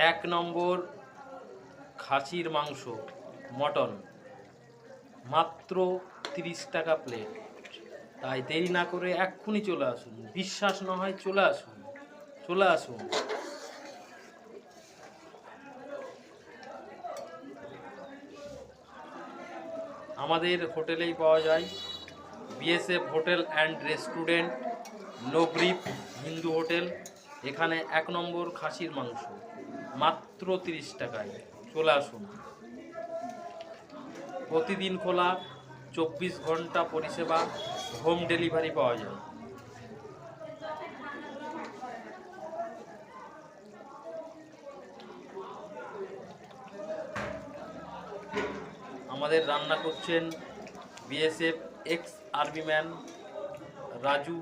এক নম্বর খাসির মাংস, মটন, মাত্র 30 টাকা প্লেট। তাই দেরি না করে এক্ষুনি চলে আসুন। বিশ্বাস না হয় চলে আসুন, চলে আসুন। আমাদের হোটেলেই পাওয়া যায়, BSF hotel and restaurant, no ব্রিফ হিন্দু হোটেল। এখানে 1 নম্বর খাসির মাংস মাত্র 30 টাকায়। চলে আসুন। প্রতিদিন খোলা, 24 ঘন্টা পরিষেবা, হোম ডেলিভারি পাওয়া যায়। আমাদের রান্না করছেন BSF ex army man Raju